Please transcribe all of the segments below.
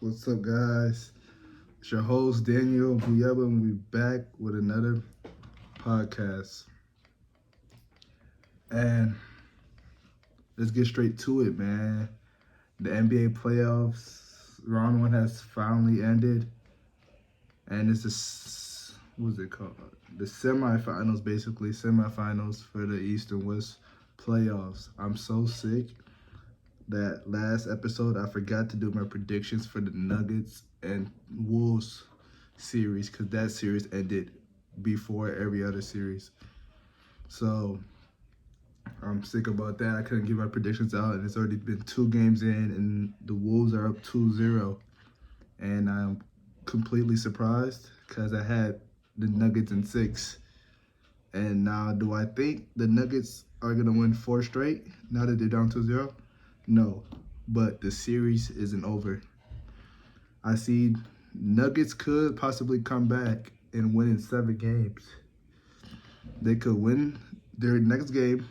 What's up, guys? It's your host, Daniel Buyaba, and we're back with another podcast. And let's get straight to it, man. The NBA playoffs, round one has finally ended. And it's this, what is it called? The semifinals, basically. Semifinals for the East and West playoffs. I'm so sick that last episode I forgot to do my predictions for the Nuggets and Wolves series because that series ended before every other series. So I'm sick about that. I couldn't get my predictions out, and it's already been 2 games in, and the Wolves are up 2-0. And I'm completely surprised because I had the Nuggets in 6. And now, do I think the Nuggets are going to win 4 straight now that they're down 2-0? No, but the series isn't over. I see Nuggets could possibly come back and win in 7 games. They could win their next game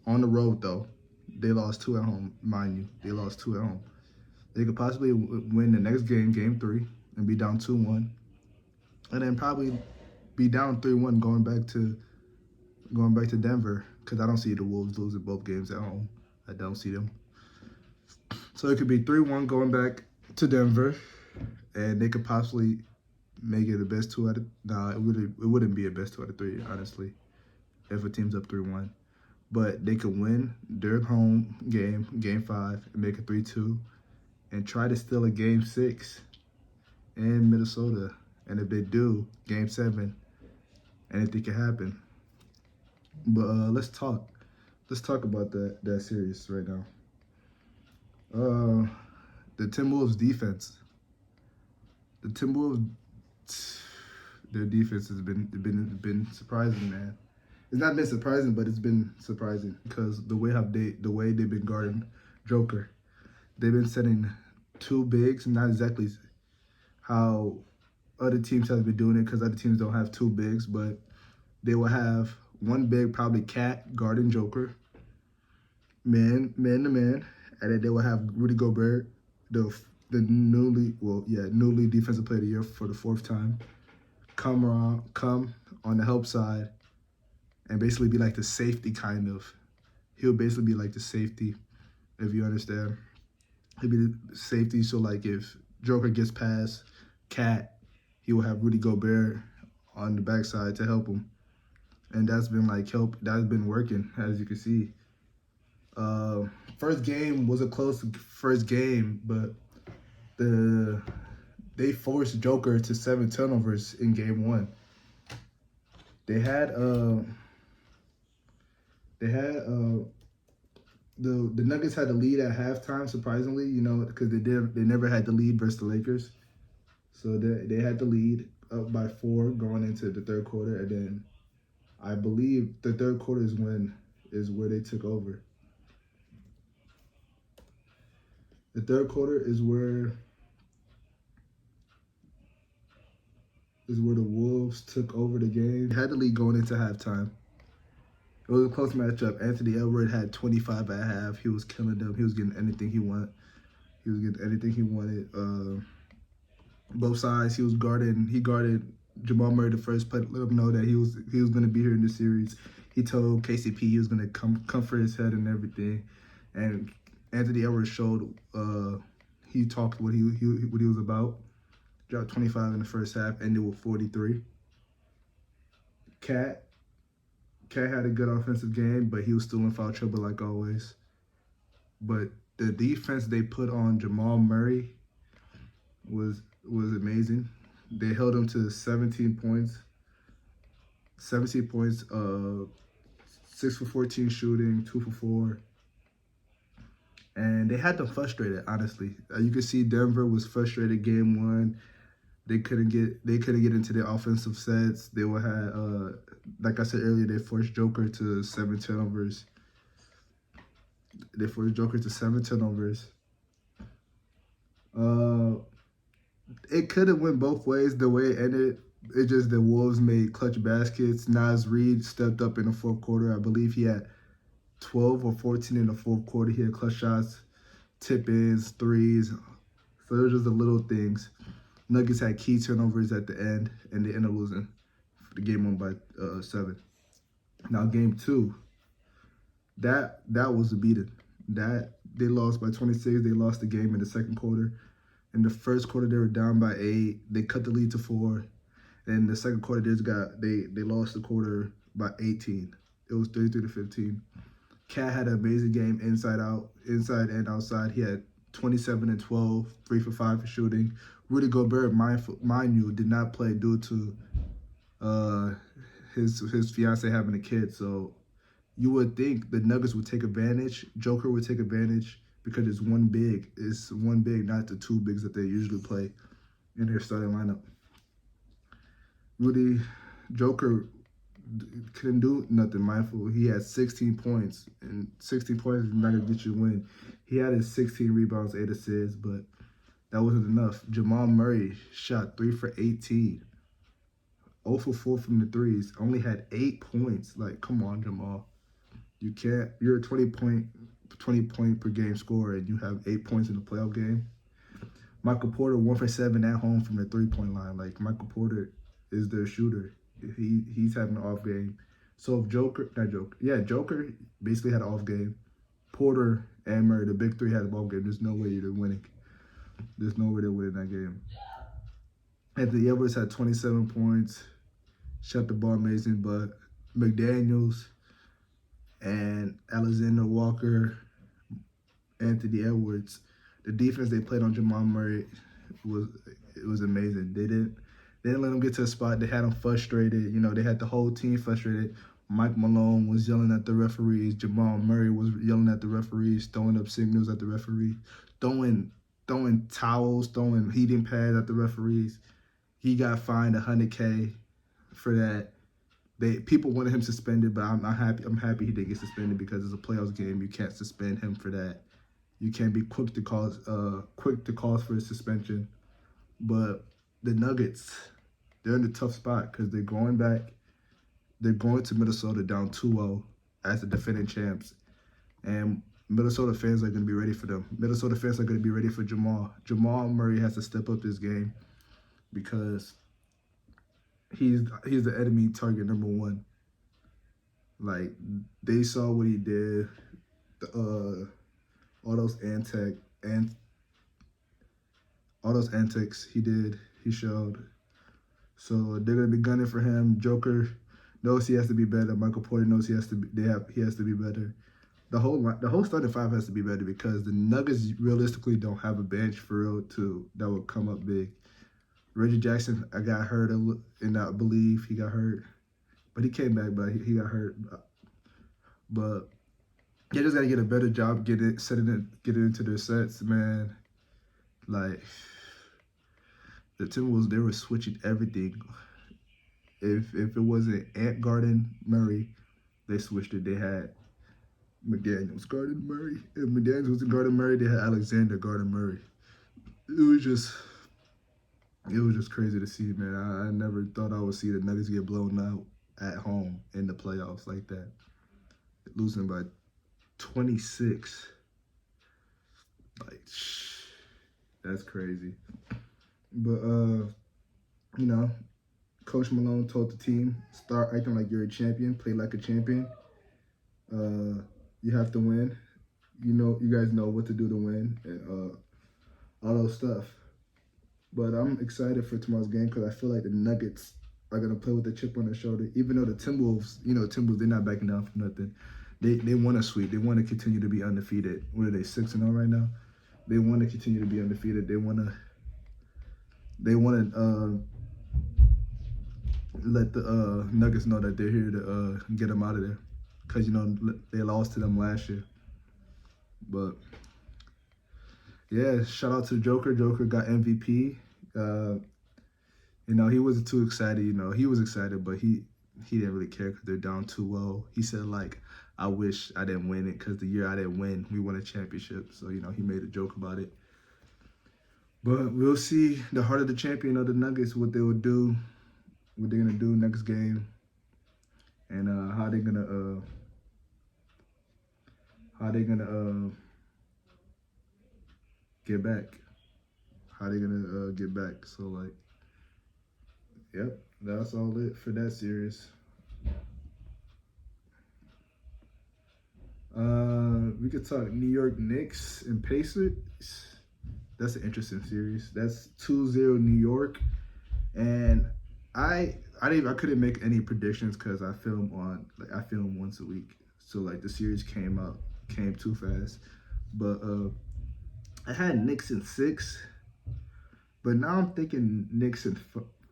on the road, though. They lost 2 at home, mind you. They lost 2 at home. They could possibly win the next game, game 3, and be down 2-1. And then probably be down 3-1 going back to Denver, because I don't see the Wolves losing both games at home. I don't see them. So it could be 3-1 going back to Denver, and they could possibly make it the best 2 out of... Nah, it wouldn't be a best 2 out of 3, honestly, if a team's up 3-1. But they could win their home game, game 5, and make it 3-2, and try to steal a game 6 in Minnesota. And if they do, game 7, anything can happen. But let's talk about that series right now. The Timberwolves defense. The Timberwolves, their defense has been surprising, man. It's not been surprising, but it's been surprising because the way they've been guarding Joker. They've been setting 2 bigs, not exactly how other teams have been doing it because other teams don't have 2 bigs, but they will have 1 big, probably Cat, guarding Joker, man to man, and then they will have Rudy Gobert, the newly defensive player of the year for the 4th time, come on the help side and basically be like the safety kind of. He'll basically be like the safety, if you understand. He'll be the safety, so like if Joker gets past Cat, he will have Rudy Gobert on the backside to help him. And that's been that's been working, as you can see. First game was a close first game, but they forced Joker to 7 turnovers in game 1. They had the Nuggets had the lead at halftime, surprisingly, because they never had the lead versus the Lakers. So they had the lead up by 4 going into the 3rd quarter, and then I believe the 3rd quarter is where they took over. The 3rd quarter is where the Wolves took over the game. They had the lead going into halftime. It was a close matchup. Anthony Edwards had 25 at half. He was killing them. He was getting anything he wanted. Both sides. He guarded Jamal Murray the first play, let him know that he was going to be here in the series. He told KCP he was going to comfort his head and everything. And Anthony Edwards showed he talked what he was about. Dropped 25 in the first half, ended with 43. Cat had a good offensive game, but he was still in foul trouble like always. But the defense they put on Jamal Murray was amazing. They held him to 17 points. 6 for 14 shooting, 2 for 4. And they had them frustrated, honestly. You could see Denver was frustrated game 1. They couldn't get into their offensive sets. They would have, like I said earlier, they forced Joker to 7 turnovers. It could have went both ways the way it ended. It's just the Wolves made clutch baskets. Naz Reid stepped up in the 4th quarter. I believe he had 12 or 14 in the 4th quarter. He had clutch shots, tip-ins, threes, So it was just the little things. Nuggets had key turnovers at the end, and they ended up losing the game won by 7. Now game 2, that was a beating. That they lost by 26. They lost the game in the second quarter. In the first quarter, they were down by 8. They cut the lead to 4. And the second quarter, they lost the quarter by 18. It was 33-15. Cat had an amazing game inside and outside. He had 27 and 12, 3 for 5 for shooting. Rudy Gobert, mind you, did not play due to his fiance having a kid. So you would think the Nuggets would take advantage. Joker would take advantage because it's one big. It's one big, not the 2 bigs that they usually play in their starting lineup. Joker couldn't do nothing mindful. He had 16 points, and 16 points is not going to get you a win. He had his 16 rebounds, 8 assists, but that wasn't enough. Jamal Murray shot 3 for 18. 0 for 4 from the threes. Only had 8 points. Like, come on, Jamal. You can't. You're a 20 point per game scorer, and you have 8 points in the playoff game. Michael Porter 1 for 7 at home from the 3-point line. Like, Michael Porter is their shooter. He's having an off game. So if Joker basically had an off game. Porter and Murray, the big 3, had an off game. There's no way they're winning. There's no way they're winning that game. Anthony Edwards had 27 points. Shot the ball amazing, but McDaniels and Alexander Walker, Anthony Edwards, the defense they played on Jamal Murray was amazing. They didn't let him get to a spot. They had him frustrated. You know, they had the whole team frustrated. Mike Malone was yelling at the referees. Jamal Murray was yelling at the referees, throwing up signals at the referee, throwing towels, throwing heating pads at the referees. He got fined $100K for that. People wanted him suspended, but I'm happy he didn't get suspended because it's a playoffs game. You can't suspend him for that. You can't be quick to cause for a suspension. But the Nuggets, they're in a tough spot because they're going back. They're going to Minnesota down 2-0 as the defending champs. And Minnesota fans are going to be ready for them. Minnesota fans are going to be ready for Jamal. Jamal Murray has to step up this game because he's the enemy target number 1. Like, they saw what he did. All those antics he showed. So they're gonna be gunning for him. Joker knows he has to be better. Michael Porter knows he has to be better. The whole starting 5 has to be better because the Nuggets realistically don't have a bench for real that will come up big. Reggie Jackson, I got hurt, and I believe he got hurt, but he came back. But he got hurt. But they just gotta get a better job getting into their sets, man. Like, the Timberwolves, they were switching everything. If it wasn't Ant guarding Murray, they switched it. They had McDaniels guarding Murray. If McDaniels wasn't guarding Murray, they had Alexander guarding Murray. It was just crazy to see, man. I never thought I would see the Nuggets get blown out at home in the playoffs like that. Losing by 26. Like, that's crazy. But, you know, Coach Malone told the team, start acting like you're a champion, play like a champion. You have to win. You know, you guys know what to do to win and all those stuff. But I'm excited for tomorrow's game because I feel like the Nuggets are going to play with a chip on their shoulder. Even though the Timberwolves, they're not backing down for nothing. They want to sweep. They want to continue to be undefeated. What are they, 6-0 right now? They want to continue to be undefeated. They want to let the Nuggets know that they're here to get them out of there. Because, they lost to them last year. But, yeah, shout out to Joker. Joker got MVP. He wasn't too excited. He was excited, but he didn't really care because they're down 2-0. He said, like, I wish I didn't win it because the year I didn't win, we won a championship. So, he made a joke about it. But we'll see the heart of the champion of the Nuggets, what they will do, what they're going to do next game, and how they're going to get back. how they're gonna get back. So like, yep, that's all it for that series. We could talk New York Knicks and Pacers. That's an interesting series. That's 2-0 New York, and I couldn't make any predictions because I film once a week. So like the series came too fast. But I had Knicks in 6, but now I'm thinking Knicks in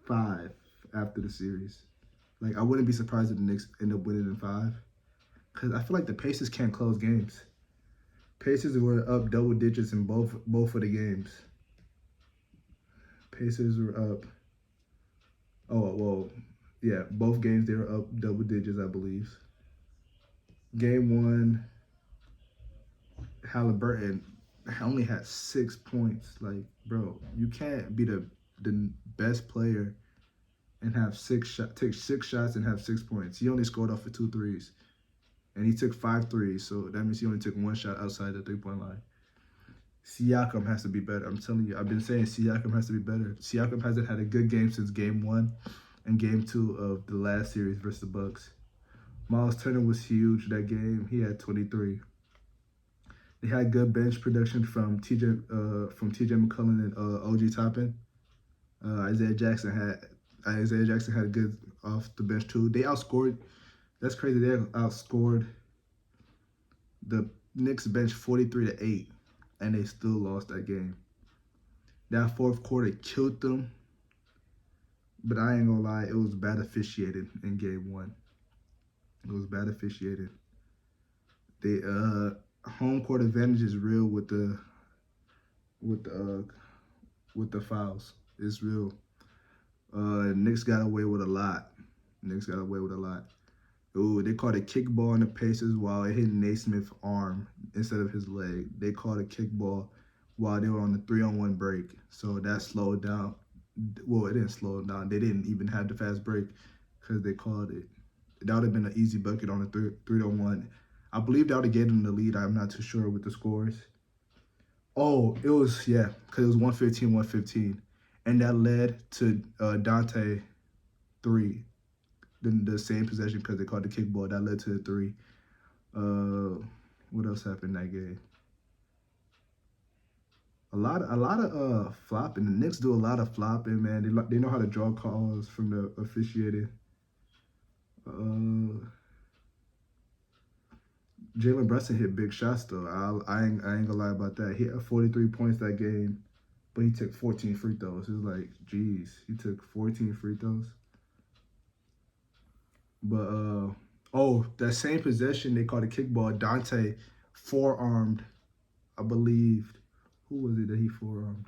5 after the series. Like I wouldn't be surprised if the Knicks end up winning in 5 because I feel like the Pacers can't close games. Pacers were up double digits in both of the games. Pacers were up. Oh well, yeah, both games they were up double digits, I believe. Game 1, Halliburton only had 6 points. Like, bro, you can't be the best player and have take 6 shots and have 6 points. He only scored off of 2 threes. And he took 5 threes, so that means he only took 1 shot outside the 3-point line. Siakam has to be better. I'm telling you, I've been saying Siakam has to be better. Siakam hasn't had a good game since Game 1 and Game 2 of the last series versus the Bucks. Miles Turner was huge that game. He had 23. They had good bench production from TJ McCollum and OG Toppin. Isaiah Jackson had good off the bench too. They outscored. That's crazy. They outscored the Knicks bench 43-8, and they still lost that game. That fourth quarter killed them, but I ain't gonna lie, it was bad officiated in Game 1. It was bad officiated. The home court advantage is real with the fouls. It's real. Knicks got away with a lot. Ooh, they called a kickball on the Pacers while it hit Naismith's arm instead of his leg. They called a kickball while they were on the 3-on-1 break. So that slowed down. Well, it didn't slow down. They didn't even have the fast break because they called it. That would have been an easy bucket on the 3-on-1. I believe that would have given them the lead. I'm not too sure with the scores. Oh, it was, yeah, because it was 115-115. And that led to Dante 3. The same possession because they called the kickball. That led to the 3. What else happened that game? A lot of flopping. The Knicks do a lot of flopping, man. They know how to draw calls from the officiating. Jalen Brunson hit big shots though. I ain't gonna lie about that. He had 43 points that game, but he took 14 free throws. It was like, geez, he took 14 free throws. But that same possession they called a kickball. Dante forearmed, I believe. Who was it that he forearmed?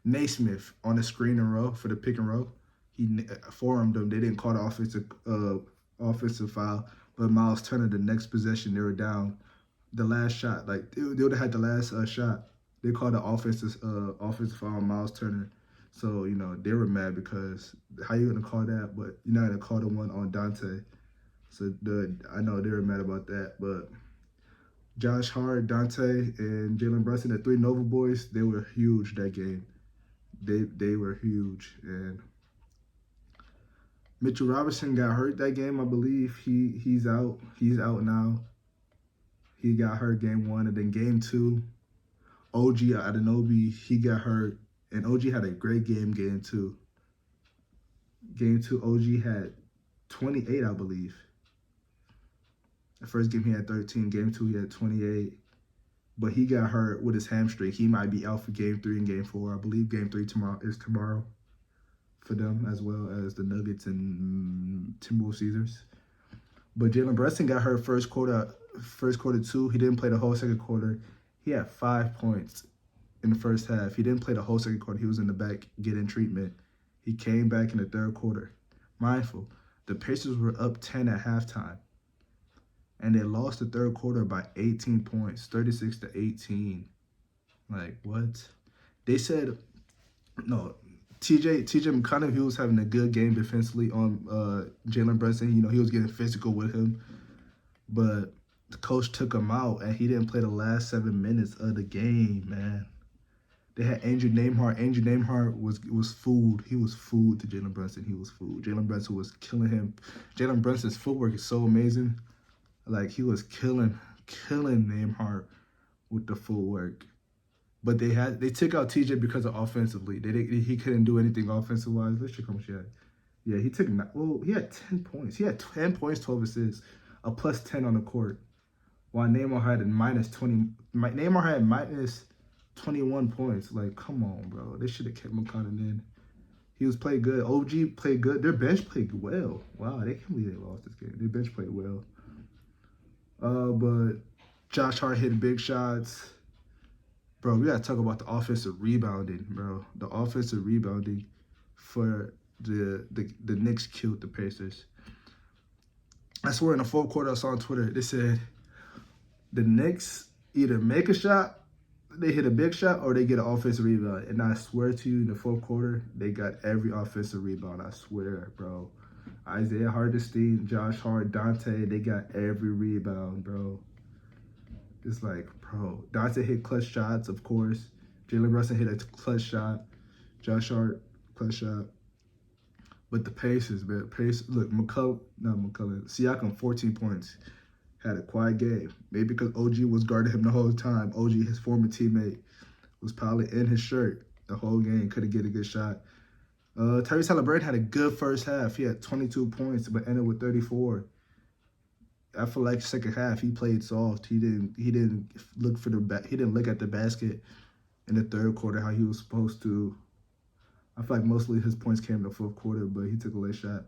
Naismith on the screen and roll for the pick and roll. He forearmed them. They didn't call the offensive foul. But Miles Turner, the next possession, they were down. The last shot, like they would have had the last shot. They called the offensive foul on Miles Turner. So, you know, they were mad because how you gonna call that? But you're not gonna call the one on Dante. So I know they were mad about that. But Josh Hart, Dante, and Jalen Brunson, the 3 Nova boys, they were huge that game. They were huge. And Mitchell Robinson got hurt that game, I believe. He's out. He's out now. He got hurt Game 1, and then Game 2, OG Adebayo, he got hurt, and OG had a great game Game 2. Game 2, OG had 28, I believe. The first game he had 13. Game 2 he had 28, but he got hurt with his hamstring. He might be out for Game 3 and Game 4. I believe Game 3 tomorrow for them, as well as the Nuggets and Timberwolves. But Jalen Brunson got hurt first quarter 2. He didn't play the whole second quarter. He had 5 points in the first half. He didn't play the whole second quarter. He was in the back getting treatment. He came back in the third quarter. Mindful, the Pacers were up 10 at halftime, and they lost the third quarter by 18 points, 36-18. Like, what? They said, no, TJ McConnell, he was having a good game defensively on Jalen Brunson. You know, he was getting physical with him. But the coach took him out, and he didn't play the last 7 minutes of the game, man. They had Andrew Nembhard. Andrew Nembhard was food. He was food to Jalen Brunson. He was food. Jalen Brunson was killing him. Jalen Brunson's footwork is so amazing. Like, he was killing Nembhard with the footwork. But they took out TJ because of offensively. He couldn't do anything offensive wise. Let's check how much he had. Yeah, he had 10 points. He had 10 points, 12 assists, a plus 10 on the court. While Neymar had minus 20. Neymar had minus 21 points. Like, come on, bro. They should have kept McConnell in. He was playing good. OG played good. Their bench played well. Wow, they can't believe they lost this game. Their bench played well. But Josh Hart hit big shots. Bro, we got to talk about the offensive rebounding, bro. The offensive rebounding for the Knicks killed the Pacers. I swear in the fourth quarter, I saw on Twitter, they said the Knicks either make a shot, they hit a big shot, or they get an offensive rebound. And I swear to you, in the fourth quarter, they got every offensive rebound. I swear, bro. Isaiah Hartenstein, Josh Hart, Dante, they got every rebound, bro. It's like, bro, Dante hit clutch shots, of course. Jalen Brunson hit a clutch shot. Josh Hart, clutch shot. But the Pacers, man. Look, Siakam, 14 points. Had a quiet game. Maybe because OG was guarding him the whole time. OG, his former teammate, was probably in his shirt the whole game. Couldn't get a good shot. Tyrese Halliburton had a good first half. He had 22 points, but ended with 34. I feel like second half he played soft. He didn't look at the basket in the third quarter how he was supposed to. I feel like mostly his points came in the fourth quarter, but he took a late shot.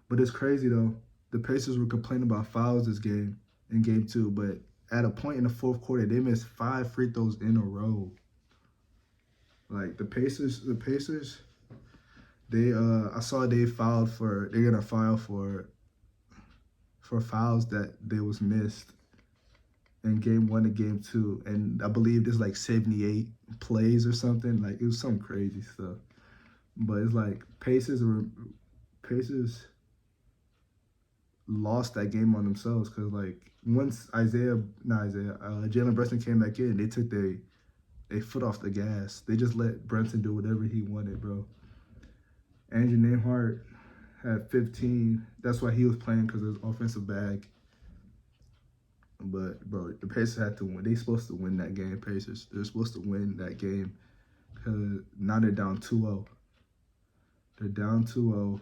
But it's crazy though. The Pacers were complaining about fouls this game in game 2, but at a point in the fourth quarter, they missed 5 free throws in a row. Like the Pacers, I saw they're gonna file for fouls that they was missed in game 1 and game 2, and I believe there's like 78 plays or something. Like, it was some crazy stuff. But it's like Pacers lost that game on themselves because, like, once Jalen Brunson came back in, they took their foot off the gas. They just let Brunson do whatever he wanted, bro. Andrew Nembhard had 15. That's why he was playing, because of his offensive bag. But, bro, the Pacers had to win. They're supposed to win that game, Pacers. They're supposed to win that game because now they're down 2-0. They're down 2-0.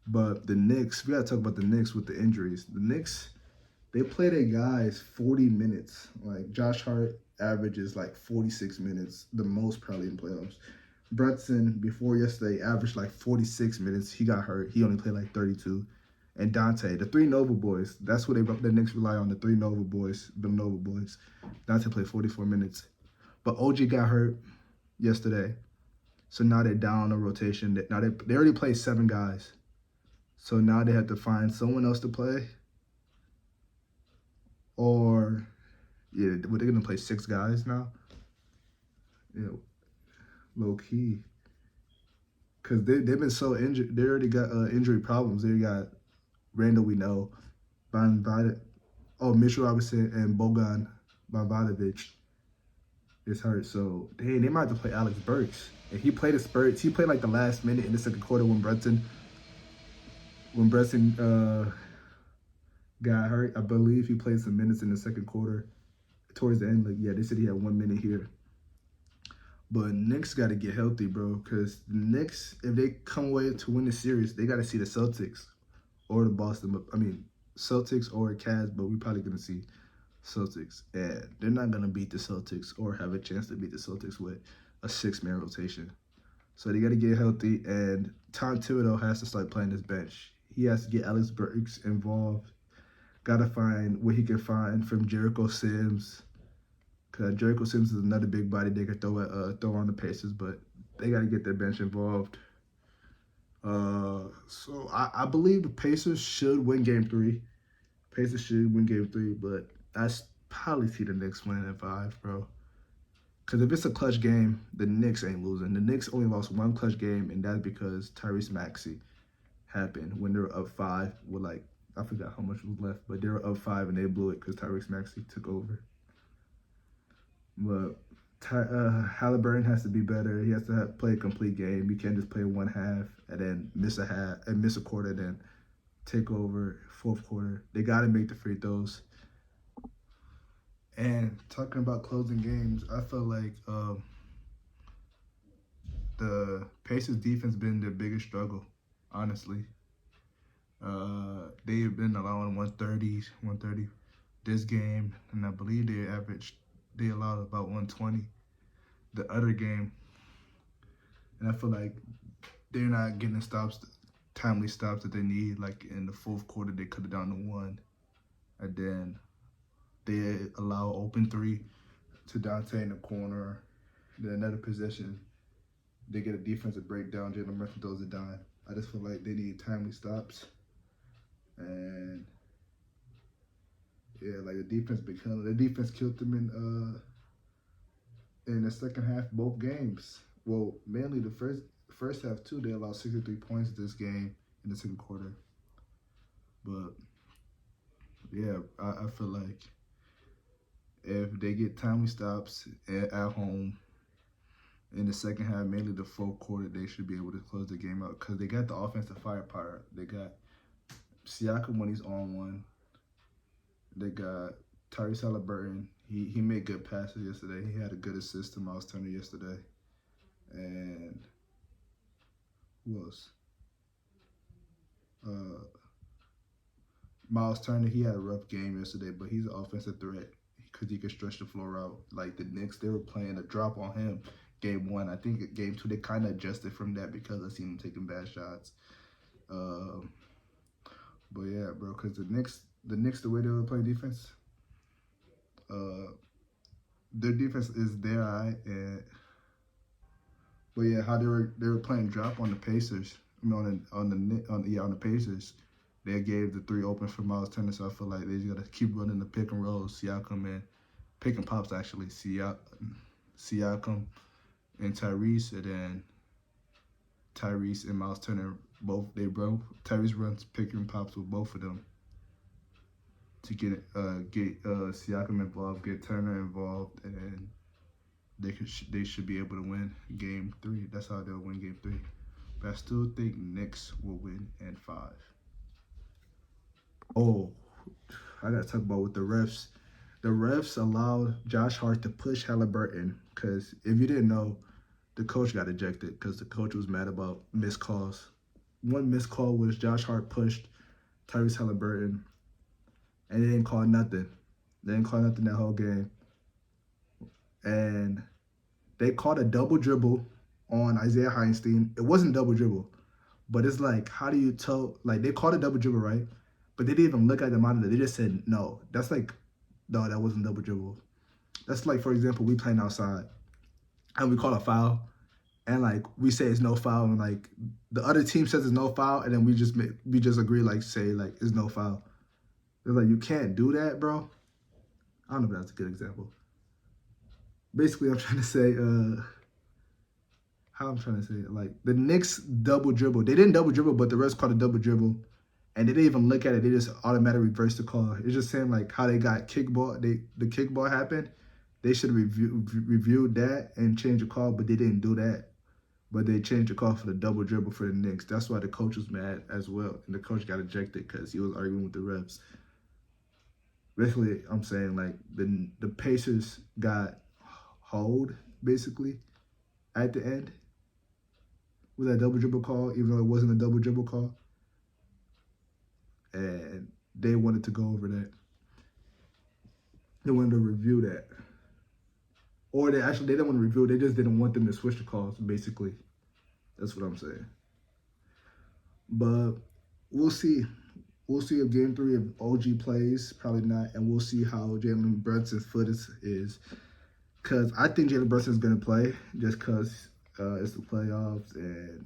But the Knicks, we got to talk about the Knicks with the injuries. The Knicks, they play their guys 40 minutes. Like, Josh Hart averages like 46 minutes, the most probably in playoffs. Brunson, before yesterday, averaged like 46 minutes. He got hurt. He only played like 32. And Dante, the 3 Nova boys, that's what the Knicks rely on, the 3 Nova boys, the Nova boys. Dante played 44 minutes. But OG got hurt yesterday. So now they're down a rotation. Now they already played 7 guys. So now they have to find someone else to play. Or, yeah, they're going to play 6 guys now. Yeah, low key. Because they've been so injured. They already got injury problems. They got Randall, we know. Mitchell Robinson and Bogan Bogdanovic is hurt. So, dang, they might have to play Alex Burks. And he played the Spurs. He played like the last minute in the second quarter when Brunson got hurt. I believe he played some minutes in the second quarter. Towards the end, like, yeah, they said he had 1 minute here. But Knicks got to get healthy, bro, because the Knicks, if they come away to win the series, they got to see the Celtics or the Celtics or Cavs, but we're probably going to see Celtics. And they're not going to beat the Celtics or have a chance to beat the Celtics with a 6-man rotation. So they got to get healthy, and Tom Thibodeau has to start playing his bench. He has to get Alex Burks involved. Got to find what he can find from Jericho Sims. Because Jericho Sims is another big body they could throw on the Pacers, but they got to get their bench involved. So I believe the Pacers should win Game 3. Pacers should win Game 3, but I probably see the Knicks winning in 5, bro. Because if it's a clutch game, the Knicks ain't losing. The Knicks only lost 1 clutch game, and that's because Tyrese Maxey happened when they were up 5 with, like, I forgot how much was left, but they were up 5 and they blew it because Tyrese Maxey took over. But Halliburton has to be better. He has to play a complete game. You can't just play one half and then miss a half and miss a quarter, then take over fourth quarter. They got to make the free throws. And talking about closing games, I feel like the Pacers defense been their biggest struggle, honestly. They've been allowing 130 this game, and I believe they allowed about 120 the other game. And I feel like they're not getting timely stops that they need. Like in the fourth quarter, they cut it down to 1, and then they allow open 3 to Dante in the corner. Then another possession, they get a defensive breakdown. Jalen Brunson throws it down. I just feel like they need timely stops. And yeah, like the defense killed them in the second half, both games. Well, mainly the first half too. They allowed 63 points this game in the second quarter. But yeah, I feel like if they get timely stops at home in the second half, mainly the fourth quarter, they should be able to close the game out because they got the offensive firepower. They got Siakam when he's on one. They got Tyrese Halliburton. He made good passes yesterday. He had a good assist to Miles Turner yesterday. And who else? Miles Turner, he had a rough game yesterday, but he's an offensive threat because he can stretch the floor out. Like the Knicks, they were playing a drop on him game 1. I think game 2, they kind of adjusted from that because I seen him taking bad shots. But yeah, bro, because the Knicks, the way they were playing defense, their defense is there, but yeah, how they were playing drop on the Pacers. I mean, on the Pacers, they gave the 3 open for Miles Turner. So I feel like they just gotta keep running the pick and rolls. Siakam and pick and pops actually. Siakam and Tyrese, and then Tyrese and Miles Turner Tyrese runs pick and pops with both of them to get Siakam involved, get Turner involved, and they should be able to win game 3. That's how they'll win game 3. But I still think Knicks will win in 5. Oh, I gotta talk about with the refs. The refs allowed Josh Hart to push Halliburton because if you didn't know, the coach got ejected because the coach was mad about missed calls. One missed call was Josh Hart pushed Tyrese Halliburton, and they didn't call nothing. They didn't call nothing that whole game. And they called a double dribble on Isaiah Heinstein. It wasn't double dribble, but it's like, how do you tell? Like, they called a double dribble, right? But they didn't even look at the monitor. They just said, no. That's like, no, that wasn't double dribble. That's like, for example, we playing outside, and we call a foul, and like we say it's no foul, and like the other team says it's no foul, and then we just agree, like, say like it's no foul. It's like, you can't do that, bro. I don't know if that's a good example. Basically, I'm trying to say, how I'm trying to say it, like the Knicks double dribble. They didn't double dribble, but the refs called a double dribble, and they didn't even look at it. They just automatically reversed the call. It's just saying like how they got kickball. The kickball happened. They should have reviewed that and changed the call, but they didn't do that. But they changed the call for the double dribble for the Knicks. That's why the coach was mad as well, and the coach got ejected because he was arguing with the refs. Basically, I'm saying like the Pacers got hold basically at the end with that double dribble call, even though it wasn't a double dribble call, and they wanted to go over that. They wanted to review that, or they didn't want to review it. They just didn't want them to switch the calls. Basically, that's what I'm saying. But we'll see. We'll see if Game 3 if OG plays. Probably not, and we'll see how Jalen Brunson's foot is. Because I think Jalen Brunson is going to play just because it's the playoffs, and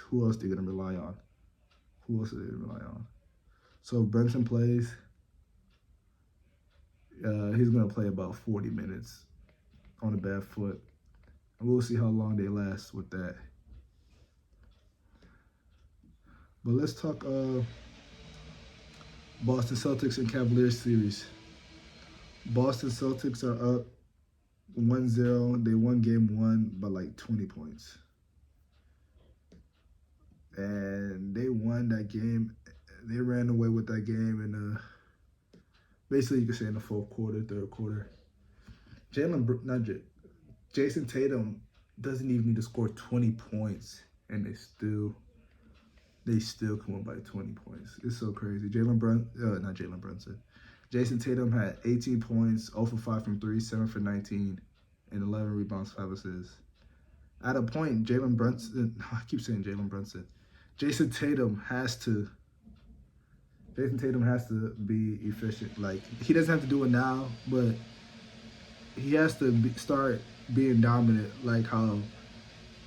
who else are they going to rely on? So if Brunson plays, he's going to play about 40 minutes on a bad foot. And we'll see how long they last with that. But let's talk Boston Celtics and Cavaliers series. Boston Celtics are up 1-0. They won game 1 by like 20 points. And they won that game. They ran away with that game in basically you could say in the fourth quarter, third quarter. Jason Tatum doesn't even need to score 20 points, and they still come up by 20 points. It's so crazy. Jason Tatum had 18 points, 0 for 5 from 3, 7 for 19, and 11 rebounds, 5 assists. At a point, Jason Tatum has to be efficient. Like, he doesn't have to do it now, but he has to start being dominant, like how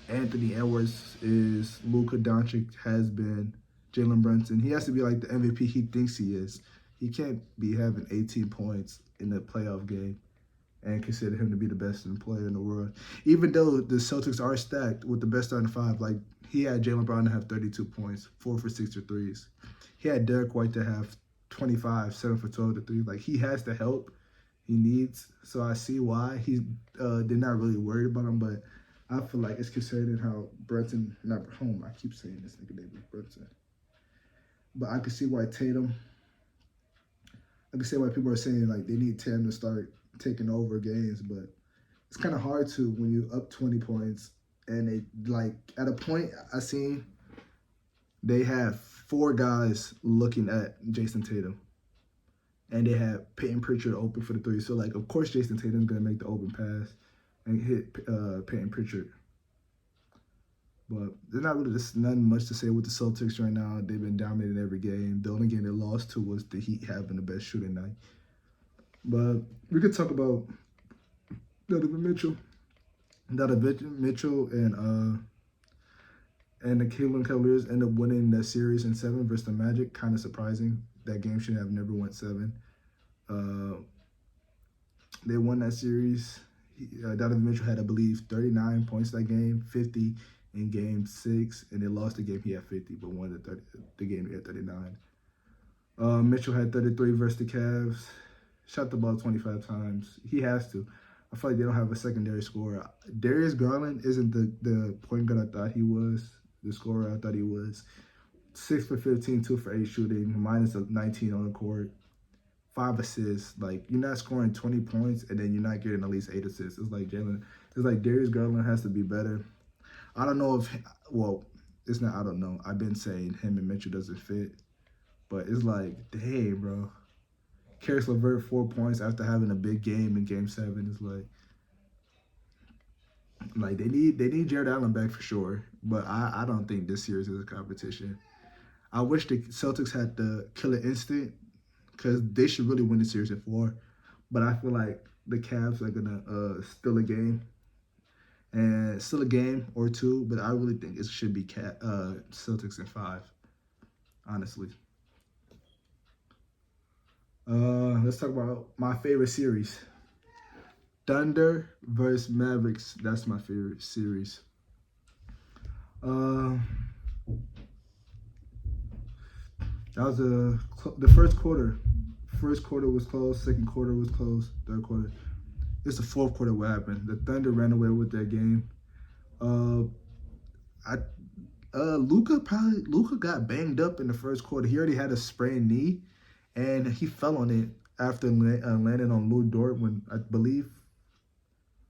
Anthony Edwards is, Luka Doncic has been, Jalen Brunson. He has to be like the MVP he thinks he is. He can't be having 18 points in a playoff game and consider him to be the best player in the world. Even though the Celtics are stacked with the best starting five, like he had Jalen Brown to have 32 points, 4 for 6 to threes. He had Derek White to have 25, 7 for 12 to 3. Like, he has the help he needs. So I see why they're not really worried about him, but I feel like it's concerning how Brunson, not home, I keep saying this nigga name is Brunson. But I can see why people are saying like they need Tatum to start taking over games, but it's kind of hard to when you're up 20 points and they like at a point I seen they have 4 guys looking at Jason Tatum. And they have Peyton Pritchard open for the 3. So, like, of course, Jason Tatum's going to make the open pass and hit Peyton Pritchard. But there's not really just nothing much to say with the Celtics right now. They've been dominating every game. The only game they lost to was the Heat having the best shooting night. But we could talk about Donovan Mitchell. Mitchell and the Cleveland Cavaliers end up winning that series in 7 versus the Magic. Kind of surprising. That game should have never went 7. They won that series. Donovan Mitchell had, I believe, 39 points that game, 50 in game 6, and they lost the game. He had 50, but won the game he had 39. Mitchell had 33 versus the Cavs. Shot the ball 25 times. He has to. I feel like they don't have a secondary scorer. Darius Garland isn't the point guard I thought he was, the scorer I thought he was. 6 for 15, 2 for 8 shooting, minus 19 on the court, 5 assists. Like, you're not scoring 20 points and then you're not getting at least 8 assists. It's like Darius Garland has to be better. I don't know it's not, I don't know. I've been saying him and Mitchell doesn't fit, but it's like, dang, bro. Karis LeVert 4 points after having a big game in game 7. It's like they need Jared Allen back for sure, but I don't think this series is a competition. I wish the Celtics had the killer instinct because they should really win the series in 4. But I feel like the Cavs are going to steal a game or 2. But I really think it should be Celtics in 5, honestly. Let's talk about my favorite series. Thunder versus Mavericks. That's my favorite series. That was the first quarter. First quarter was close. Second quarter was close. Third quarter. It's the fourth quarter what happened. The Thunder ran away with that game. Luka got banged up in the first quarter. He already had a sprained knee, and he fell on it after landing on Lou Dort when I believe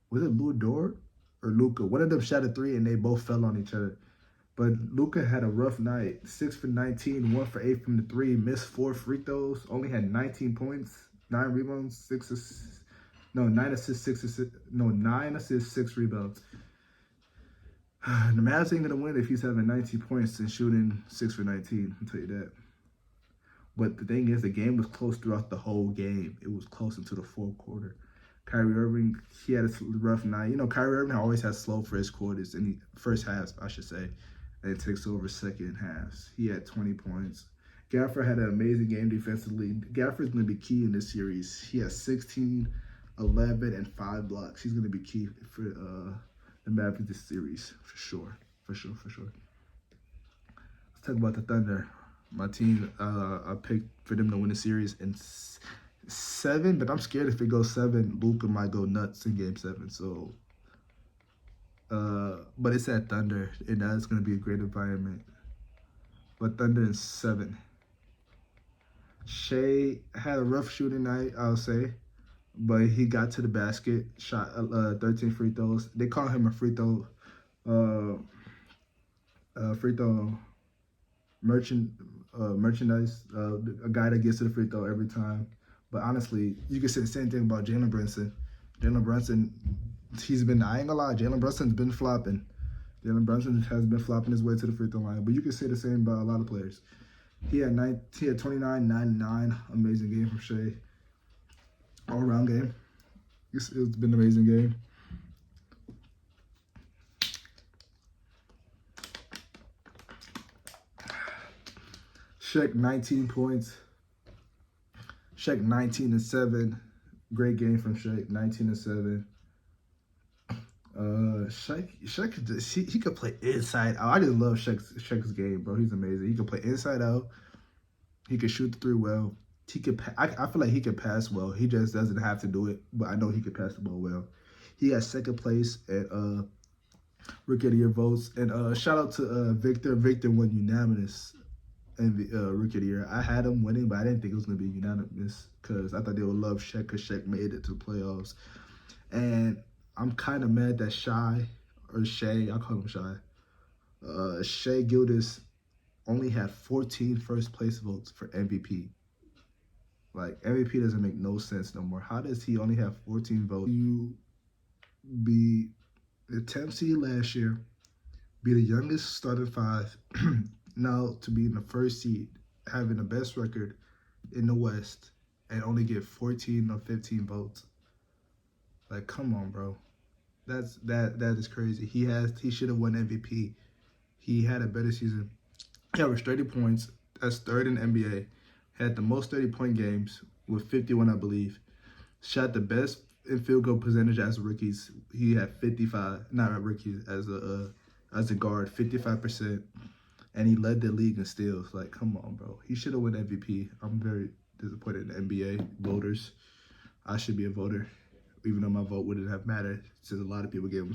was it Lou Dort or Luka? One of them shot a 3 and they both fell on each other. But Luka had a rough night. 6 for 19, 1 for 8 from the 3, missed 4 free throws, only had 19 points, 9 rebounds, 9 assists, 9 assists, 6 rebounds. The Mavs ain't gonna win if he's having 19 points and shooting 6 for 19, I'll tell you that. But the thing is, the game was close throughout the whole game. It was close into the fourth quarter. Kyrie Irving, he had a rough night. You know, Kyrie Irving always has slow first quarters, first halves, I should say. And it takes over second halves. He had 20 points. Gafford had an amazing game defensively. Gafford's going to be key in this series. He has 16, 11, and 5 blocks. He's going to be key for the Mavericks this series, for sure. Let's talk about the Thunder. My team, I picked for them to win the series in 7, but I'm scared if it goes 7, Luka might go nuts in Game 7. So, but it's at Thunder, and that's gonna be a great environment. But Thunder in 7. Shea had a rough shooting night, I'll say, but he got to the basket, shot 13 free throws. They call him a free throw merchandise, a guy that gets to the free throw every time. But honestly, you can say the same thing about Jalen Brunson. Jalen Brunson, he's been, I ain't gonna lie, Jalen Brunson's been flopping. Jalen Brunson has been flopping his way to the free throw line. But you can say the same about a lot of players. He had 29, 9, amazing game from Shea. All-around game. It's been an amazing game. Shaq 19 points. Shaq 19 and 7. Great game from Shaq. 19 and 7. Shaq, he could play inside out. I just love Shaq's game, bro. He's amazing. He can play inside out. He can shoot the 3 well. He could. I feel like he can pass well. He just doesn't have to do it, but I know he can pass the ball well. He got second place at Rookie of the Year votes, and shout out to Victor. Victor won unanimous Rookie of the Year. I had him winning, but I didn't think it was gonna be unanimous because I thought they would love Shaq because Shaq made it to the playoffs, and I'm kind of mad that Shai, I call him Shai, Shai Gilgeous only had 14 first place votes for MVP. Like, MVP doesn't make no sense no more. How does he only have 14 votes? You be the 10th seed last year, be the youngest starting 5, now to be in the 1st seed, having the best record in the West, and only get 14 or 15 votes. Like, come on, bro. That is crazy. He should have won MVP. He had a better season. He averaged 30 points. That's 3rd in the NBA. Had the most 30-point games with 51, I believe. Shot the best in field goal percentage as rookies. He had 55, not rookies, as a guard, 55%. And he led the league in steals. Like, come on, bro. He should have won MVP. I'm very disappointed in the NBA voters. I should be a voter, even though my vote wouldn't have mattered since a lot of people gave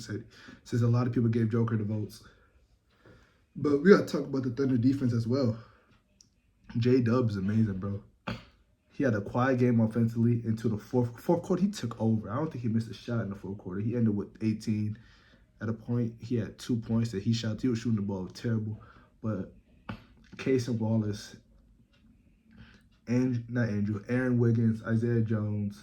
Joker the votes. But we gotta talk about the Thunder defense as well. J-Dub's amazing, bro. He had a quiet game offensively into the fourth quarter. He took over. I don't think he missed a shot in the 4th quarter. He ended with 18. At a point, he had 2 points that he shot. He was shooting the ball terrible. But Case and Wallace, Aaron Wiggins, Isaiah Jones,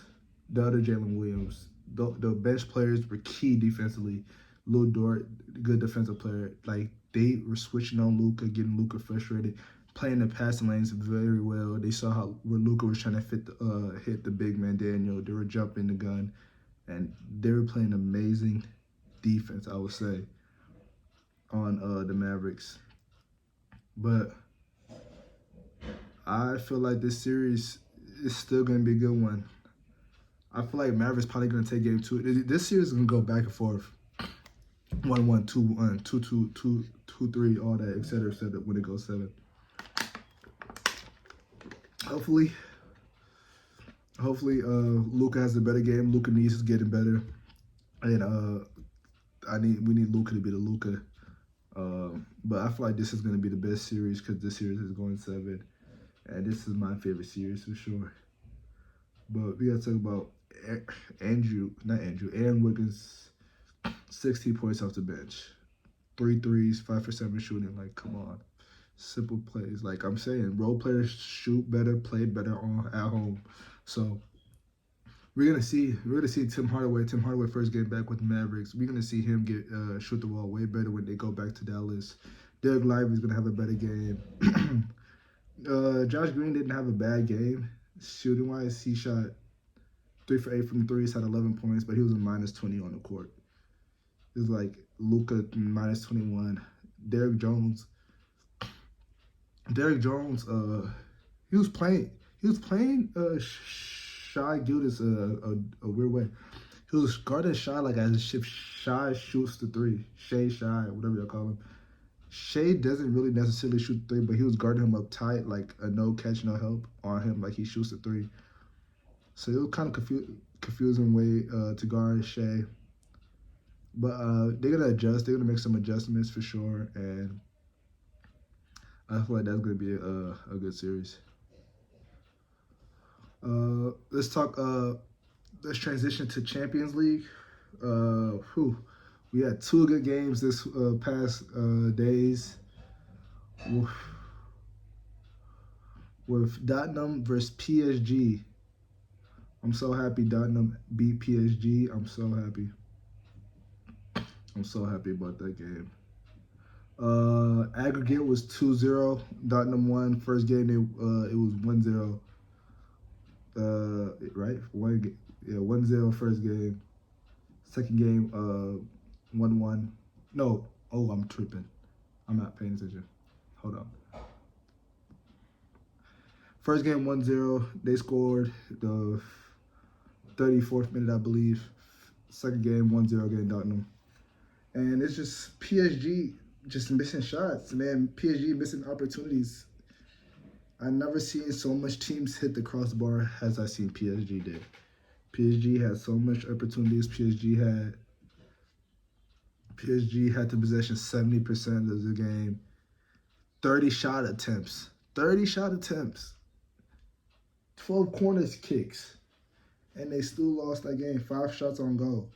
the other Jalen Williams, the bench players were key defensively. Lou Dort, good defensive player. Like, they were switching on Luka, getting Luka frustrated, playing the passing lanes very well. They saw where Luka was trying to hit the big man Daniel. They were jumping the gun, and they were playing amazing defense, I would say, on the Mavericks. But I feel like this series is still going to be a good one. I feel like Mavericks probably going to take game 2. This series is going to go back and forth. 1-1, 2-1, 2-2, 2-3, all that, etc., when it goes 7. Hopefully, Luka has a better game. Luka needs to get better, and we need Luka to be the Luka. But I feel like this is going to be the best series because this series is going 7, and this is my favorite series for sure. But we got to talk about Aaron Wiggins, 16 points off the bench, 3 threes, 5 for 7 shooting. Like, come on. Simple plays. Like I'm saying, role players shoot better, play better at home. So we're gonna see Tim Hardaway. Tim Hardaway first game back with the Mavericks. We're gonna see him shoot the ball way better when they go back to Dallas. Derek Lively's gonna have a better game. Josh Green didn't have a bad game shooting wise. He shot 3 for 8 from threes, had 11 points, but he was a -20 on the court. It was like Luka -21. Derek Jones, he was playing Shai Gilgeous a weird way. He was guarding Shai like as if Shai shoots the 3. Shai, whatever you call him. Shai doesn't really necessarily shoot the 3, but he was guarding him up tight, like a no catch, no help on him, like he shoots the 3. So it was kind of confusing way to guard Shea. But they're going to adjust. They're going to make some adjustments for sure. And I feel like that's going to be a good series. Let's talk. Let's transition to Champions League. We had 2 good games this past days. With Tottenham versus PSG. I'm so happy Tottenham beat PSG. I'm so happy. I'm so happy about that game. Aggregate was 2-0. Tottenham won. First game it was 1-0. Right? 1-0 first game. Second game 1-1. No. Oh, I'm tripping. I'm not paying attention. Hold on. First game 1-0. They scored the 34th minute, I believe. Second game 1-0 against Tottenham. And it's just PSG just missing shots, man. PSG missing opportunities. I never seen so much teams hit the crossbar as I seen PSG did. PSG had so much opportunities. PSG had the possession 70% of the game. 30 shot attempts. 12 corners kicks. And they still lost that game. 5 shots on goal.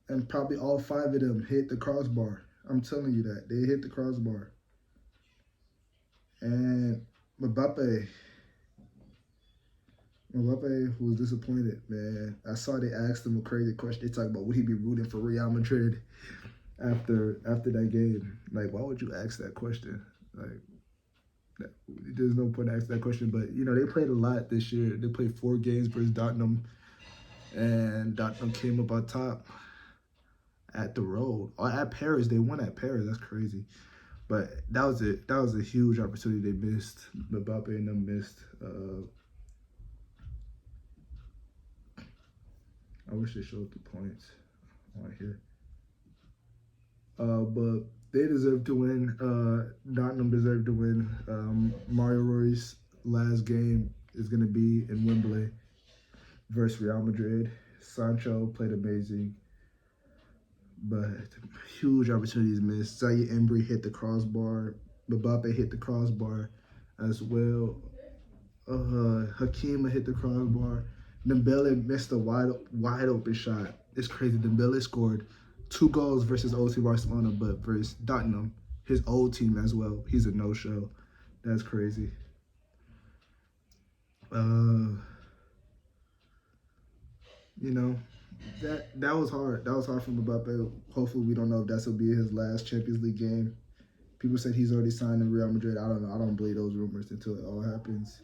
And probably all 5 of them hit the crossbar. I'm telling you that. They hit the crossbar. And Mbappe was disappointed, man. I saw they asked him a crazy question. They talked about would he be rooting for Real Madrid after that game. Like, why would you ask that question? Like, there's no point to ask that question. But, you know, they played a lot this year. They played 4 games versus Tottenham. And Tottenham came up on top at the road. Or at Paris. They won at Paris. That's crazy. But that was it. That was a huge opportunity they missed. Mbappe and them missed. I wish they showed the points on here. But they deserve to win. Tottenham deserved to win. Mario Roy's last game is going to be in Wembley versus Real Madrid. Sancho played amazing. But huge opportunities missed. Zaire Emery hit the crossbar. Mbappe hit the crossbar as well. Hakima hit the crossbar. Dembele missed a wide open shot. It's crazy. Dembele scored 2 goals versus OC Barcelona, but versus Tottenham, his old team as well. He's a no-show. That's crazy. You know, that was hard. That was hard for Mbappe. Hopefully, we don't know if that's will be his last Champions League game. People said he's already signed in Real Madrid. I don't know. I don't believe those rumors until it all happens.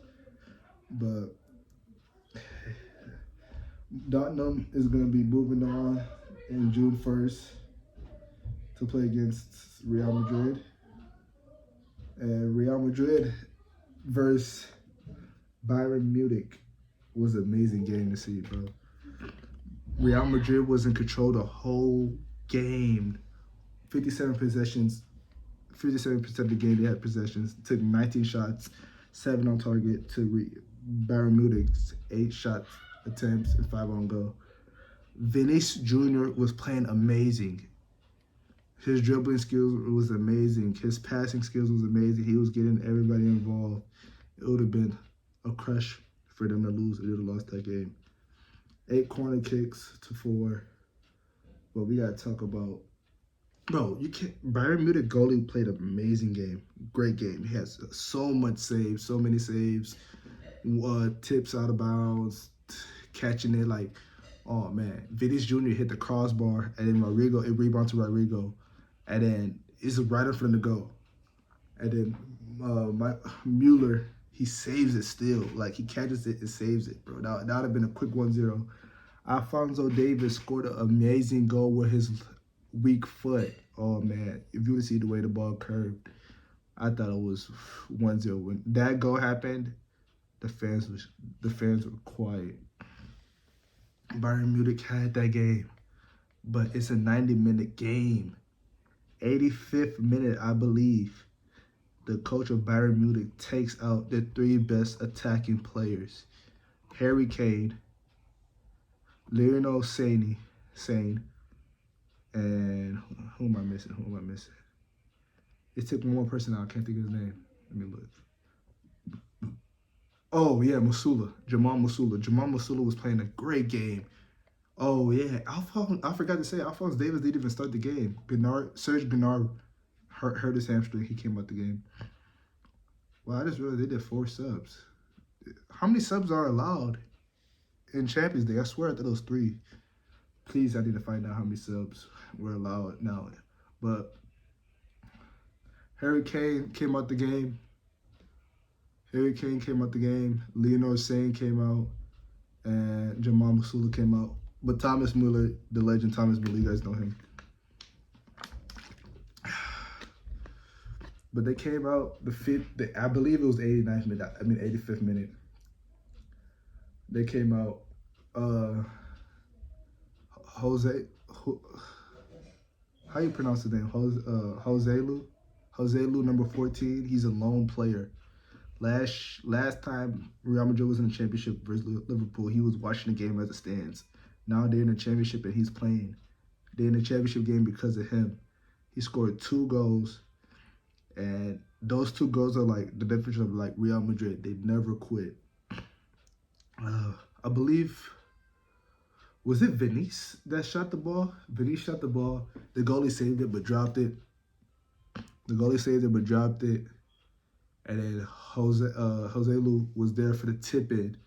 But Tottenham is going to be moving on in June 1st to play against Real Madrid. And Real Madrid versus BayernMunich was an amazing game to see, bro. Real Madrid was in control the whole game. 57 possessions. 57% of the game they had possessions. Took 19 shots, 7 on target to BayernMunich's 8 shot attempts and 5 on goal. Vinicius Jr. was playing amazing. His dribbling skills was amazing. His passing skills was amazing. He was getting everybody involved. It would have been a crush for them to lose. They would have lost that game. 8 corner kicks to 4. But we got to talk about... Bro, you can't... BayernMunich goalie played an amazing game. Great game. He has so much saves, so many saves. Tips out of bounds, catching it like... Oh, man. Vinicius Jr. hit the crossbar, and then Rodrigo, it rebounded to Rodrigo. And then it's right in front of the goal. And then Mueller, he saves it still. Like, he catches it and saves it, bro. That would have been a quick 1-0. Alphonso Davies scored an amazing goal with his weak foot. Oh, man. If you would see the way the ball curved, I thought it was 1-0. When that goal happened, the fans were quiet. BayernMunich had that game, but it's a 90-minute game. 85th minute, I believe, the coach of BayernMunich takes out the 3 best attacking players. Harry Kane, Lionel Sane, and who am I missing? It took one more person out. I can't think of his name. Let me look. Oh, yeah, Jamal Musula. Jamal Musula was playing a great game. Oh, yeah. I forgot to say, Alphonse Davis didn't even start the game. Serge Bernard hurt his hamstring. He came out the game. Well, I just realized they did 4 subs. How many subs are allowed in Champions League? I swear I thought it was 3. Please, I need to find out how many subs were allowed now. But Harry Kane came out the game. Lionel Sane came out. And Jamal Musula came out. But Thomas Muller, the legend Thomas Muller, you guys know him. But they came out I believe it was 89th minute. 85th minute. They came out. How you pronounce his name? Joselu, number 14. He's a lone player. Last time Real Madrid was in the championship versus Liverpool, he was watching the game as it stands. Now they're in the championship and he's playing. They're in the championship game because of him. He scored 2 goals, and those 2 goals are like the difference of like Real Madrid. They never quit. I believe, was it Vinicius that shot the ball? Vinicius shot the ball. The goalie saved it but dropped it. And then Jose Lu was there for the tip in,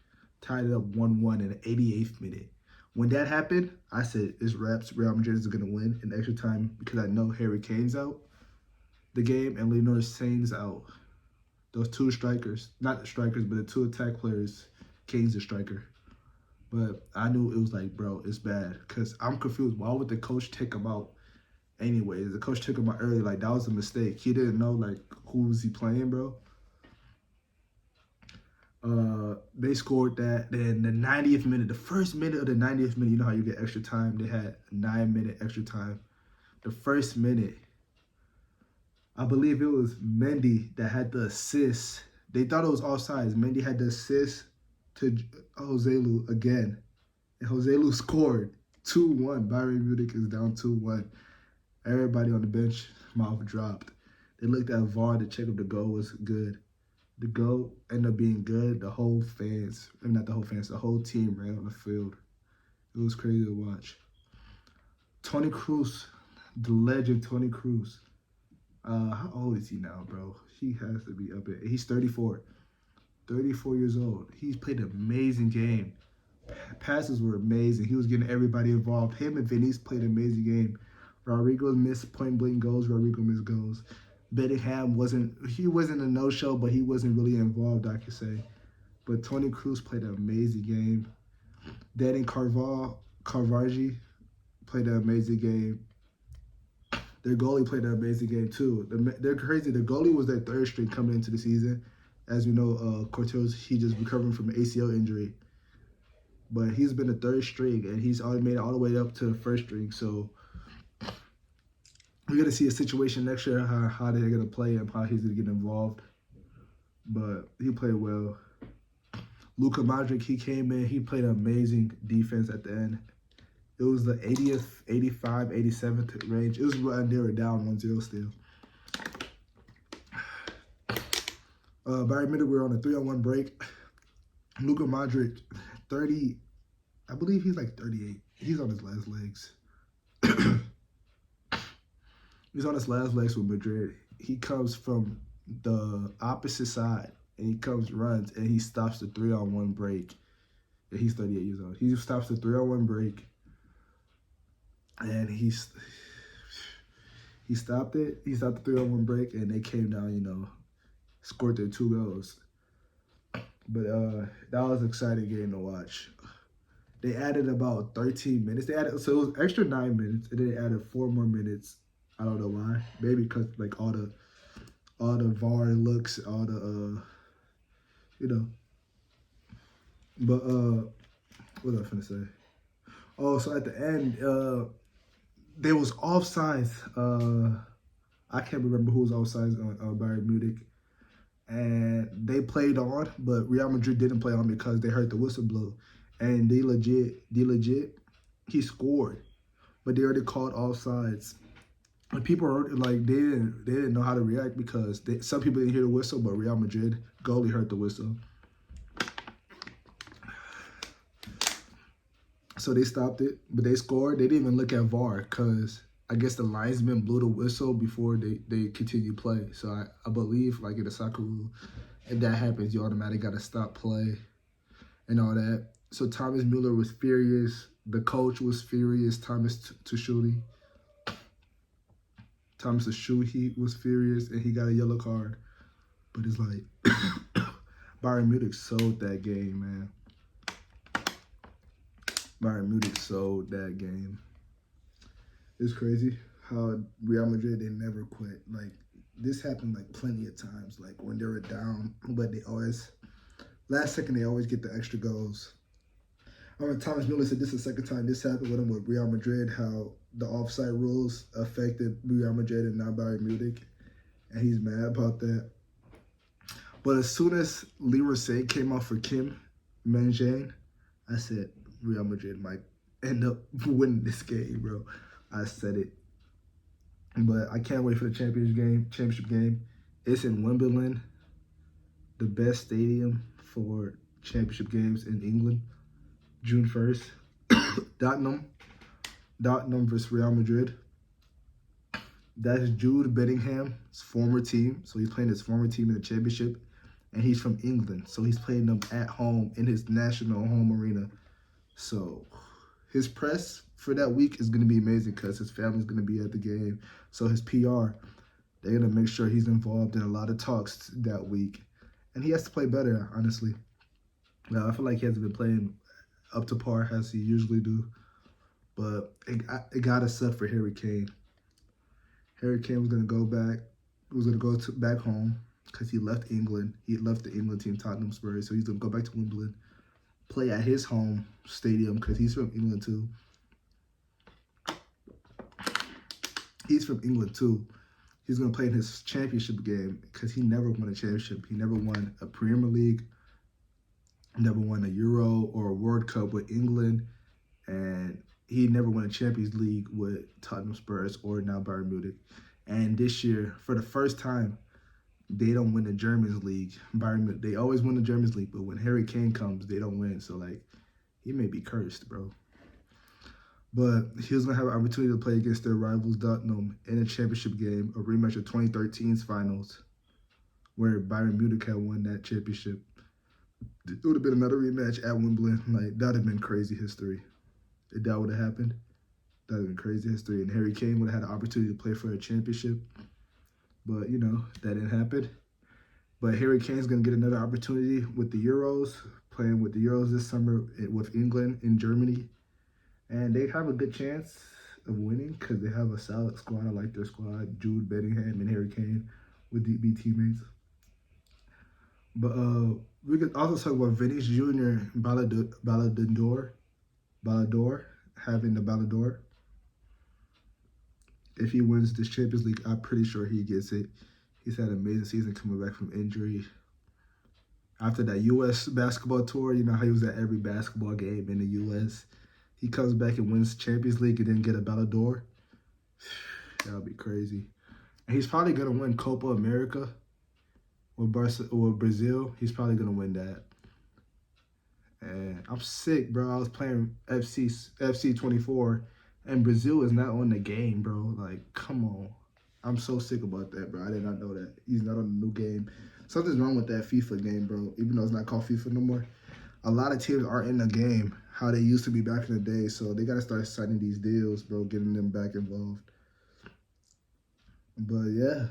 tied it up 1-1 in the 88th minute. When that happened, I said, it's wraps. Real Madrid is going to win in extra time because I know Harry Kane's out the game and Lionel Sane's out. Those 2 strikers, not the strikers, but the 2 attack players. Kane's the striker. But I knew it was like, bro, it's bad. Because I'm confused. Why would the coach take him out anyways? The coach took him out early. Like, that was a mistake. He didn't know, like, who was he playing, bro? They scored that. Then the 90th minute, the first minute of the 90th minute, you know how you get extra time? They had 9-minute extra time. The first minute, I believe it was Mendy that had the assist. They thought it was offsides. Mendy had the assist to Joselu again. And Joselu scored 2-1. BayernMunich is down 2-1. Everybody on the bench mouth dropped. They looked at VAR to check if the goal was good. The goal ended up being good. The whole team ran on the field. It was crazy to watch. Toni Kroos, the legend Toni Kroos. How old is he now, bro? He has to be up at, he's 34. 34 years old. He's played an amazing game. Passes were amazing. He was getting everybody involved. Him and Vinicius played an amazing game. Rodrigo missed point-blank goals. Rodrigo missed goals. Bellingham wasn't a no-show, but he wasn't really involved, I could say. But Toni Kroos played an amazing game. Danny Carvajal played an amazing game. Their goalie played an amazing game, too. They're crazy. The goalie was their 3rd string coming into the season. As we know, Cortez, he just recovering from an ACL injury. But he's been the 3rd string, and he's already made it all the way up to the 1st string. So we're going to see a situation next year, how they're going to play and how he's going to get involved. But he played well. Luka Modric, he came in. He played an amazing defense at the end. It was the 80th, 85, 87th range. It was right there, down 1-0 still. BayernMunich, we're on a 3-on-1 break. Luka Modric, 30, I believe he's like 38. He's on his last legs. He's on his last legs with Madrid. He comes from the opposite side, and he runs, and he stops the 3-on-1 break. And he's 38 years old. He stops the 3-on-1 break, and he stopped it. He stopped the 3-on-1 break, and they came down, scored their 2 goals. But that was an exciting game to watch. They added about 13 minutes. So it was extra 9 minutes, and then they added 4 more minutes. I don't know why. Maybe because like all the VAR looks, all the But what was I finna say? Oh, so at the end, there was offsides. I can't remember who was offsides on BayernMunich. and they played on, but Real Madrid didn't play on because they heard the whistle blow. And they legit, he scored, but they already called offsides. And people are like, they didn't know how to react because some people didn't hear the whistle, but Real Madrid goalie heard the whistle. So they stopped it, but they scored. They didn't even look at VAR because I guess the linesman blew the whistle before they continued play. So I believe, like in the soccer rule, if that happens, you automatically got to stop play and all that. So Thomas Müller was furious. The coach was furious. Thomas Tuchel was furious, and he got a yellow card. But it's like, Bayern Munich sold that game, man. Bayern Munich sold that game. It's crazy how Real Madrid, they never quit. Like, this happened like plenty of times, like when they were down, but they always, last second, they always get the extra goals. I remember Thomas Müller said this is the second time this happened with him with Real Madrid, how the offside rules affected Real Madrid and not Bayern Munich, and he's mad about that. But as soon as Leroy Sané came out for Kim Min-jae, I said Real Madrid might end up winning this game, bro. I said it. But I can't wait for the championship game. It's in Wimbledon, the best stadium for championship games in England. June 1st. Tottenham versus Real Madrid. That's Jude Bellingham's former team. So he's playing his former team in the championship. And he's from England. So he's playing them at home in his national home arena. So his press for that week is going to be amazing because his family's going to be at the game. So his PR, they're going to make sure he's involved in a lot of talks that week. And he has to play better, honestly. Now, I feel like he hasn't been playing up to par as he usually do. But it got to suck for Harry Kane. Harry Kane was going to go back. He was going to go back home because he left England. He left the England team, Tottenham Spurs. So he's going to go back to Wimbledon, play at his home stadium because he's from England too. He's from England too. He's going to play in his championship game because he never won a championship. He never won a Premier League, never won a Euro or a World Cup with England, and he never won a Champions League with Tottenham Spurs or now Bayern Munich. And this year, for the first time, they don't win the Germans League. Bayern Munich, they always win the Germans League, but when Harry Kane comes, they don't win. So, like, he may be cursed, bro. But he was going to have an opportunity to play against their rivals, Tottenham, in a championship game, a rematch of 2013's finals, where Bayern Munich had won that championship. It would have been another rematch at Wimbledon. Like, that would have been crazy history. If that would have happened, that would have been crazy history. And Harry Kane would have had the opportunity to play for a championship. But, you know, that didn't happen. But Harry Kane's going to get another opportunity with the Euros, playing with the Euros this summer with England and Germany. And they have a good chance of winning because they have a solid squad. I like their squad. Jude Bellingham and Harry Kane would be teammates. But we could also talk about Vinicius Jr. Ballon d'Or, having the Ballon d'Or. If he wins this Champions League, I'm pretty sure he gets it. He's had an amazing season coming back from injury. After that U.S. basketball tour, you know how he was at every basketball game in the U.S. He comes back and wins Champions League and then get a Ballon d'Or. That would be crazy. And he's probably going to win Copa America or Brazil. He's probably going to win that. And I'm sick, bro. I was playing FC 24, and Brazil is not on the game, bro. Like, come on. I'm so sick about that, bro. I did not know that. He's not on the new game. Something's wrong with that FIFA game, bro, even though it's not called FIFA no more. A lot of teams aren't in the game how they used to be back in the day, so they got to start signing these deals, bro, getting them back involved. But, yeah,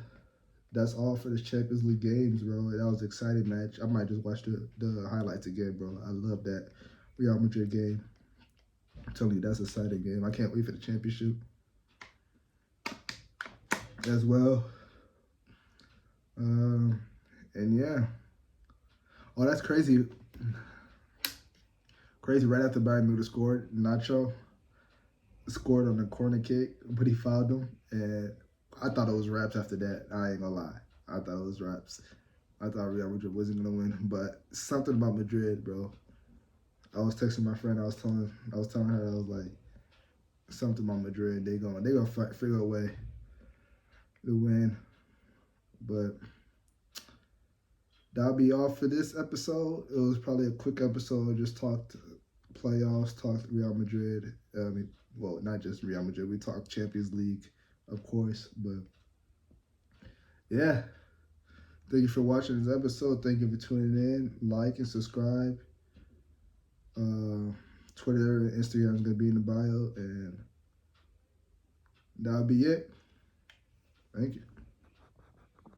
that's all for the Champions League games, bro. That was an exciting match. I might just watch the highlights again, bro. I love that Real Madrid game. I'm telling you, that's an exciting game. I can't wait for the championship as well. And, yeah. Oh, that's crazy. Crazy, right after Bayern Munich scored, Nacho scored on the corner kick, but he fouled him. And I thought it was wraps after that. I ain't gonna lie. I thought it was wraps. I thought Real Madrid wasn't gonna win, but something about Madrid, bro. I was texting my friend. I was telling her, I was like, something about Madrid. They gonna figure a way to win. But that'll be all for this episode. It was probably a quick episode. Just talked playoffs, talked Real Madrid. Well, not just Real Madrid. We talked Champions League, of course. But yeah, thank you for watching this episode. Thank you for tuning in. Like and subscribe. Twitter and Instagram is gonna be in the bio, and that'll be it. Thank you.